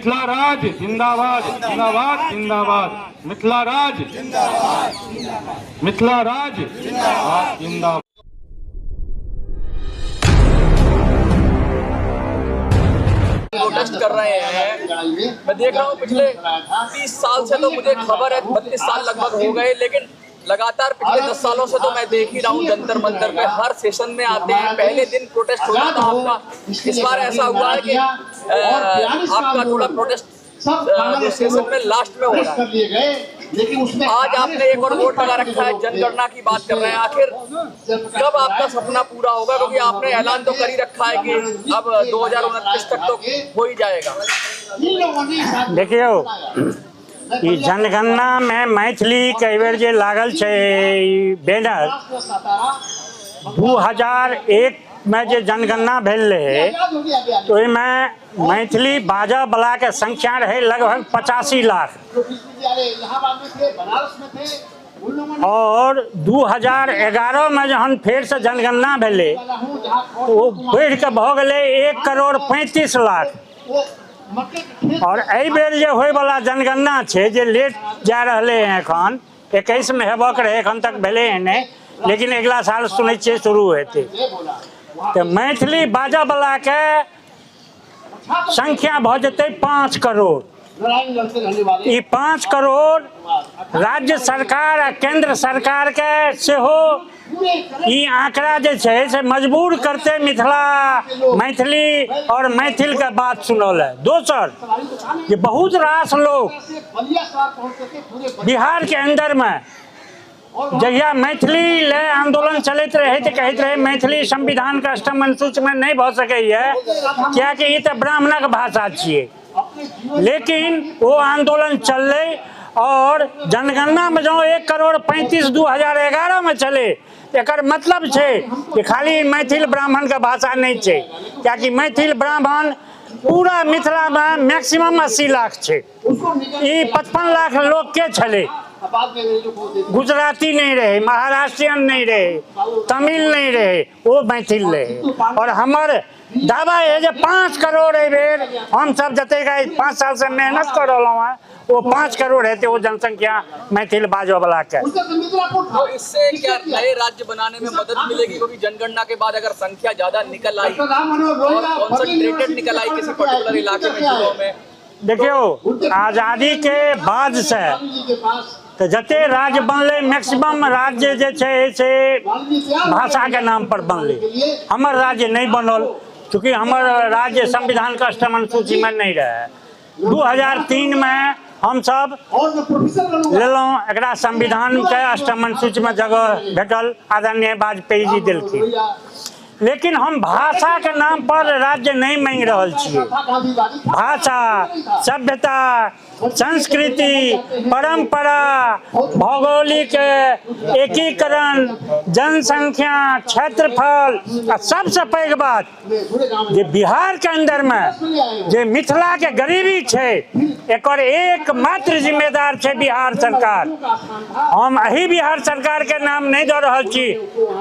मिथिला राज जिंदाबाद जिंदाबाद जिंदाबाद, मिथिला राज जिंदाबाद, मिथिला राज जिंदाबाद जिंदाबाद। प्रोटेस्ट कर रहे हैं। मैं देख रहा हूँ पिछले 30 साल से, तो मुझे खबर है 32 साल लगभग हो गए, लेकिन लगातार पिछले 10 सालों से तो मैं देख ही रहा हूँ जंतर मंतर पे हर सेशन में आते हैं। पहले दिन प्रोटेस्ट होता था आपका, इस बार ऐसा हुआ है कि आपका थोड़ा प्रोटेस्ट सेशन में लास्ट में हो रहा है। आज आपने एक और वोट लगा रखा है, जनगणना की बात कर रहे हैं। आखिर कब आपका सपना पूरा होगा? क्योंकि आपने ऐलान तो कर ही रखा है कि अब 2029 तक तो हो ही जाएगा। देखियो, ई जनगणना में मैथिली कई बेर जे लागल छे बैनर 2001 में जे जनगणना भेल रहे, तो में मैथिली बाजा वाला के संख्या रहे लगभग 85 लाख, और 2011 में जहन फिर से जनगणना भेले तो वो बढ़ के भ गए 1,35 लाख। और एहि बेर जे होय वाला जनगणना छे जे लेट जा रहे हैं, एखन 21 में हेबक रहे, एखन तक भेले नहीं, लेकिन अगला साल सुनै छियै शुरू हेतै। तो मैथिली बाजा वाला के संख्या भ जेतै 5 करोड़। ई 5 करोड़ राज्य सरकार आ केंद्र सरकार के सेहो ई आंकड़ा जे छै से मजबूर करते मैथिली और मैथिल के बात सुनल है। दोसर जे बहुत रास लोग बिहार के अंदर में जहिया मैथिली ले आंदोलन चलते रहे तो कहते रहे मैथिली संविधान के अष्टम अनुसूची में नहीं भ सकैए, कियाकि ई तो ब्राह्मणक भाषा छियै। लेकिन वो आंदोलन चलले और जनगणना में जो 1,35,00,000 2011 में चले, एकर मतलब छे कि खाली मैथिल ब्राह्मण का भाषा नहीं छे, क्योंकि मैथिल ब्राह्मण पूरा मिथिला में मैक्सिमम 80 लाख छे। ई 55 लाख लोग के छले, गुजराती नहीं रहे, महाराष्ट्रियन नहीं रहे, तमिल नहीं रहे, वो मैथिल रहे। और हमार दावा है जो 5 करोड़ है बेर हम सब जते 5 साल से मेहनत कर रहा है, वो 5 करोड़ है वो जनसंख्या मैथिल बाजो वाला के। तो इससे क्या नए राज्य बनाने में मदद मिलेगी? क्योंकि जनगणना के बाद अगर संख्या ज्यादा निकल आई और कॉन्सेंट्रेटेड निकल आई किसी पर्टिकुलर इलाके में, जिलों में, देखियो आजादी के बाद से तो जते राज्य बनले मैक्सिमम राज्य जे छे से भाषा के नाम पर बनले। हमर राज्य नहीं बनल, क्योंकि हमर राज्य संविधान के अष्टम अनुसूची में नहीं रहे। 2003 में हम सब लेलौं, एकरा संविधान के अष्टम अनुसूची में जगह भेटल, आदरणीय वाजपेयी जी दिलखिन। लेकिन हम भाषा के नाम पर राज्य नहीं मांग रहल छियै। भाषा, सभ्यता, संस्कृति, परंपरा, भौगोलिक एकीकरण, जनसंख्या, क्षेत्रफल, सबसे पैघ बात जे बिहार के अंदर में जे मिथिला के गरीबी छे, एकर एकमात्र जिम्मेदार छे बिहार सरकार। हम अही बिहार सरकार के नाम नहीं दे रहल छी।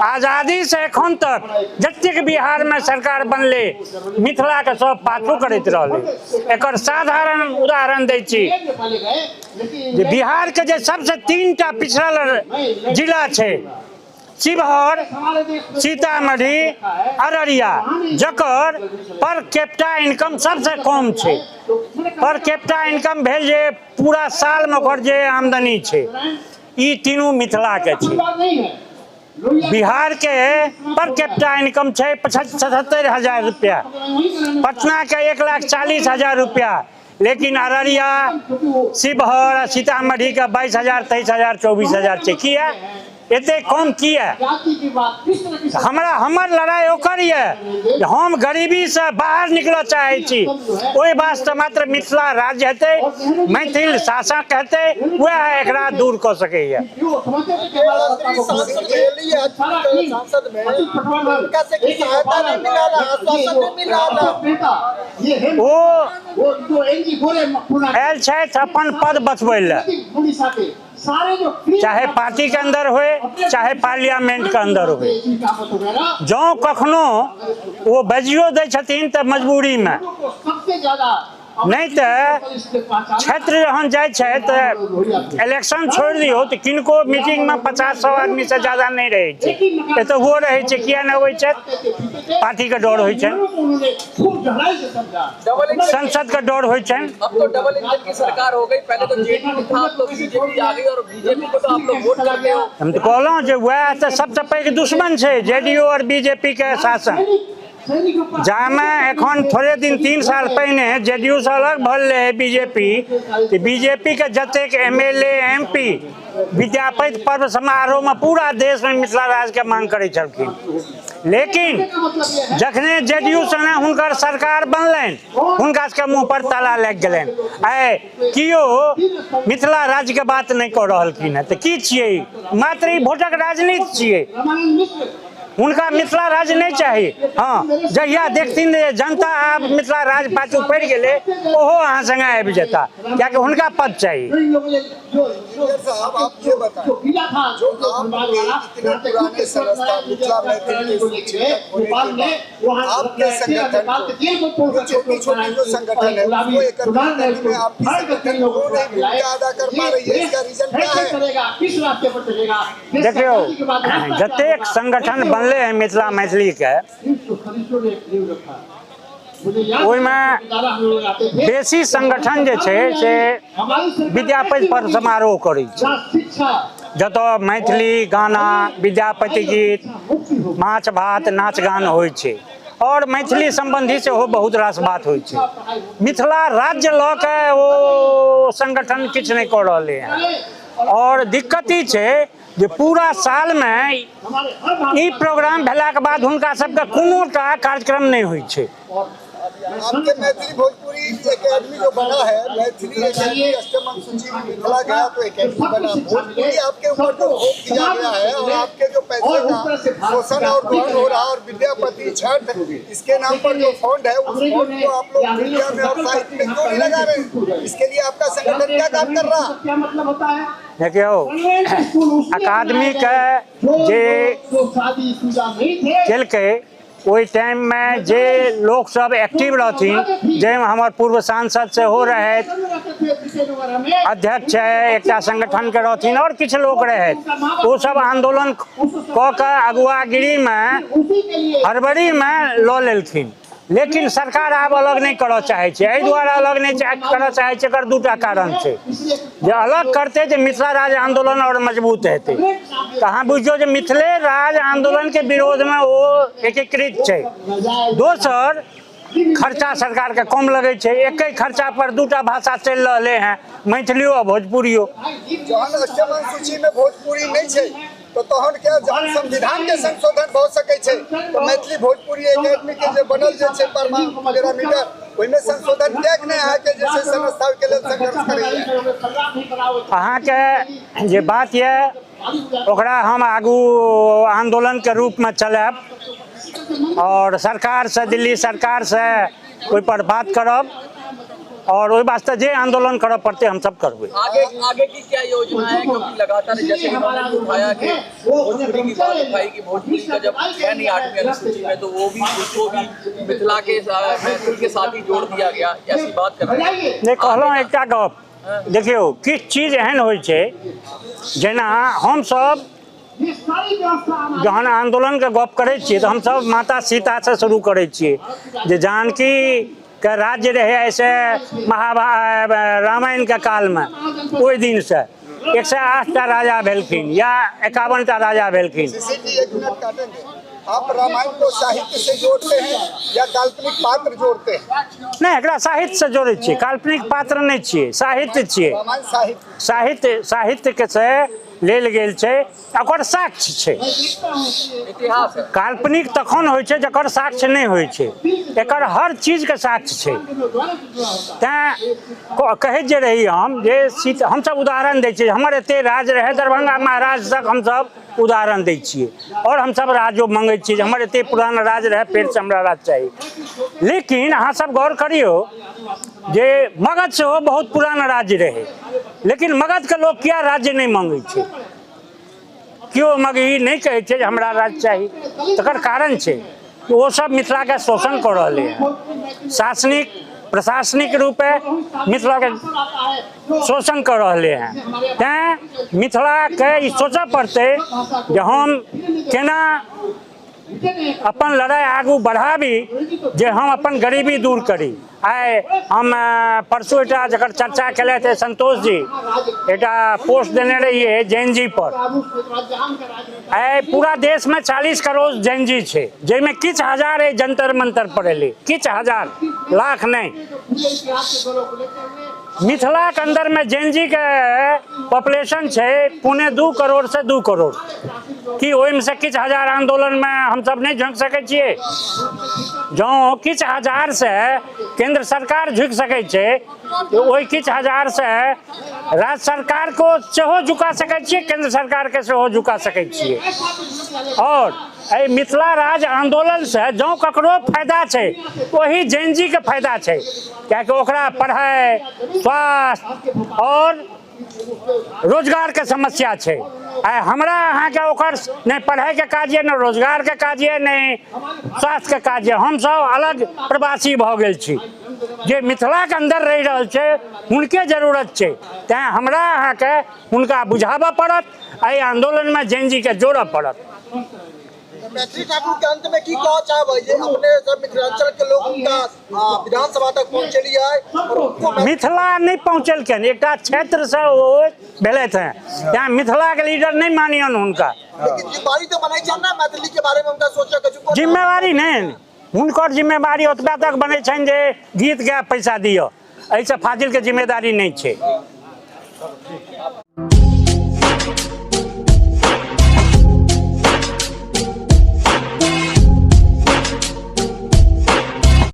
आजादी से एखन तक जतेक बिहार में सरकार बनले, मिथिला के सब पाछू करैत रहले। एकर साधारण उदाहरण दै छी जे बिहार के जे सबसे 3टा पिछड़ल जिला छे, शिवहर, सीतामढ़ी, अररिया, जकर पर कैपिटा इनकम सबसे कम छे। पर कैपिटा इनकम भेल जे पूरा साल में ओकर जे आमदनी छे, ई तीनों मिथिला के छे। बिहार के पर कैपिटा इनकम छे 77,000 रुपया, पटना के 1,40,000 रुपया, लेकिन अररिया, शिवहर, सीतामढ़ी का 22,000, 23,000, 24,000 छे। किया एते कम किया? हमर लड़ाई ओकर ये, हम गरीबी से बाहर निकल चाहे छी। ओहि वास्ते मात्र मिथिला राज्य हेतै, मैथिल शासक हेतै, वह एकरा दूर कर सकैया। वो आयल छथि अपन पद बचबै ले, चाहे पार्टी के अंदर होए चाहे पार्लियामेंट के अंदर होए। जो कखनो वो बजियो दै छथिन त मजबूरी में, नहीं तो क्षेत्र जहन जाए छै तो इलेक्शन छोड़ दियो तो किनको मीटिंग में 50-100 आदमी से ज्यादा नहीं रहे छै तो वो रहे छै किया नहीं होय छै पार्टी के डर होय छै संसद का डर होय छै। अब तो डबल इंजन की सरकार हो गई, पहले तो जेडीयू था, अब तो बीजेपी आ गई और बीजेपी को तो आप लोग वोट करते हो। हम तो कहलहुँ जे वह तो सबसे पैघ दुश्मन छै जेडीयू और बीजेपी के शासन, जामे एखन थोड़े दिन 3 साल पहले जेडीयू से अलग भल रहे बीजेपी, बीजेपी के जतेक एमएलए एमपी विद्यापति पर्व समारोह में पूरा देश में मिथिला राज के मांग करे छलखिन, लेकिन जखने जेडीयू से हुनकर सरकार बनलनि हुनका सबके मुँह पर ताला लग गलनि, आइ कियो मिथिला राज के बात नहीं कह रहलखिन है तो की छियै, मात्र ई भोटक राजनीति छियै, उनका मिथिला राज नहीं चाहिए। हाँ जहिया देखथिन जनता आब मिथिला राज पाछू पड़ गए ओहो अहाँ संगे आबि जेता, कियाकि हुनका पद चाहिए। साहब आप ये बताएं, जो इतने पुराने संस्था मिथिला मैथिली आपके संगठन छोटी-छोटी जो संगठन है वो एकत्रित करने में आपकी संगठन क्यों नहीं भूमिका अदा कर पा रही है, इसका रीजन क्या है? देखियो जतेक संगठन बनले हैं मिथिला मैथिली के ओहिमे बेसी संगठन जे छै से विद्यापति पर्व समारोह करै छै, जतऽ मैथिली गाना विद्यापति गीत माछ भात नाच गान होइ छै और मैथिली संबंधी से हो बहुत रास बात होइ छै। मिथिला राज्य लऽ के ओ संगठन किछु नहीं कऽ रहले हैं और दिक्कत ई छै जे पूरा साल में ई प्रोग्राम भेला के बाद हुनका सबके कोनो टा कार्यक्रम नहीं होइ छै। आपके मैथिली भोजपुरी एकेडमी जो बना है, मैथिली एकेडमी अष्टम सूची में मिथिला गया तो एकेडमी बना, भोजपुरी आपके ऊपर जो भोग किया गया है और आपके जो पैसे का शोषण और दोहन हो रहा है और विद्यापति छठ इसके नाम पर जो फंड है उस फंड को आप लोग मीडिया में और साहित्य में क्यों नहीं लगा रहे, इसके लिए आपका संगठन क्या काम कर रहा है? देखियो अकादमी के जे केलकै ओहि टाइम में जे लोग सब एक्टिव रहथिन, जाहिमे हमर पूर्व सांसद से हो रहे अध्यक्ष है एकटा संगठन के रहथिन और किछु लोग रहे, वो सब आंदोलन कऽ के अगुवागिरी में हड़बड़ी में लऽ लेलखिन, लेकिन सरकार आब अलग नहीं करऽ चाहे छै। एहि दुआरे अलग नहीं करऽ चाहे छै, एकर दूटा कारण छै, जे अलग करते जे मिथिला राज आंदोलन और मजबूत हेतै। तऽ अहाँ बुझियौ जे मिथिले राज आंदोलन के विरोध में वो एकीकृत छै। दोसर खर्चा सरकार के कम लगे छै, एक खर्चा पर दूटा भाषा चल रहे हैं, मैथिलियो और भोजपुरियो। जहन अष्टम सूची में भोजपुरी नहीं छै तो तहन क्या जहन संविधान के संशोधन भ सकै छै तो मैथिली भोजपुरी एकेडमी के जे बनल जे छै पैरामीटर ओहिमे संशोधन किएक नहीं है कि जैसे संस्था के लेल संघर्ष करैया? अहाँ के जे बात ये ओकरा हम आगू आंदोलन के रूप में चलाब और सरकार से दिल्ली सरकार से ओहि पर बात करब और वही वास्ते जे आंदोलन करना पड़ते हम सब करबे। आगे की क्या योजना है, क्योंकि लगातार जैसे इन्होंने उठाया कि भोजपुरी की बात उठाई कि भोजपुरी का जब है नहीं 8वीं अनुसूची में तो वो भी उसको भी मिथिला के मैथिली के साथ ही जोड़ दिया गया, ऐसी बात कर रहे हैं। नहीं कहलहुँ एकटा गप, देखियो किछु चीज एहन होइ छै जेना हम सब जहन आंदोलन के गप करै छियै तो हम सब माता सीता से शुरू करै छियै, जे जानकी के राज्य रहे ऐसे रामायण के काल में ओहि दिन से 108टा राजा भेलखिन या 51टा राजा भेलखिन। आप रामायण को साहित्य से जोड़ते हैं या काल्पनिक पात्र जोड़ते हैं? नहीं, एकरा साहित्य से जोड़े छियै, काल्पनिक पात्र नहीं छियै, साहित्य छियै। साहित्य के से लेल गेल छै, ओकर साक्ष्य छै, इतिहास है। काल्पनिक तखन होइ छै जकर साक्ष्य नहीं होइ छै, एकर हर चीज के साक्ष्य छै। तैं कहैत जे रही हम जे हम सब उदाहरण दै छियै, हमर एते राज रहे दरभंगा महाराज तक हम सब उदाहरण दै छियै और हम सब राजो मंगै छियै, हमर एते पुराना राज रहे फेर से हमरा राज चाही। लेकिन अहाँ सब गौर करियो जे मगध सेहो बहुत पुराना राज्य रहे, लेकिन मगध के लोग किया राज्य नहीं मांगे छै, क्यों मगही नहीं कहे छै जे हमरा राज्य चाही? तकर कारण छै कि वो सब मिथिला के शोषण कर रहे हैं, शासनिक प्रशासनिक रूपे मिथिला के शोषण कर रहे हैं। तैं मिथिला के ई सोचऽ पड़तै जे हम केना अपन लड़ाई आगू बढ़ाबी जे हम अपन गरीबी दूर करी। आइ हम परसू एटा जकर चर्चा केले थे संतोष जी, एटा पोस्ट देने रहिए जैन जी पर। आइ पूरा देश में 40 करोड़ जैन जी छे, जैमे किछ हजार जंतर मंतर पर एले, किछ हजार, लाख नहीं। मिथिला के अंदर में जैन जी के पॉपुलेशन छे 1.25 करोड़ से 2 करोड़। कि ओहिमे से किछ हजार आंदोलन में हम सब नहीं झुक सके छिए? जो किछ हजार से केंद्र सरकार झुक सके छे, ओहि किछ हजार से राज्य सरकार को सेहो झुका सके छिए, केंद्र सरकार के सेहो झुका सके छिए। और ए मिथिला राज आंदोलन से जो ककरो फायदा छे, वही जैन जी के फायदा छे, क्या ओकरा पढ़ाई, स्वास्थ्य और रोजगार के समस्या छे। हमरा अहाँ के ओकर नहीं पढ़ाई के काज है, न रोजगार के काज है, नहीं स्वास्थ्य के काज है। हम सब अलग प्रवासी भ गेल छी, जे मिथिला के अंदर रह रहल छे उनके जरूरत छे। तैं हमरा अहाँ के उनका बुझाबऽ पड़त, एहि आंदोलन में जैन जी के जोड़ऽ पड़त। मैथिली ठाकुर के अंत में की कह चाहबै जे अपने सब मिथिलांचल के लोग उनका विधानसभा तक पहुंचलिए और उनको मिथिला नहीं पहुंचल के एक क्षेत्र से वो भेले थे, यहाँ मिथिला के लीडर नहीं मानियन उनका। लेकिन जिम्मेवारी तो बनाई छन ना मैथिली के बारे में उनका सोचे के जिम्मेवारी नहीं, उनकर जिम्मेवारी ओतबा तक बने छन जे गीत गा पैसा दियो, ऐसे फाजिल के जिम्मेदारी नहीं छे।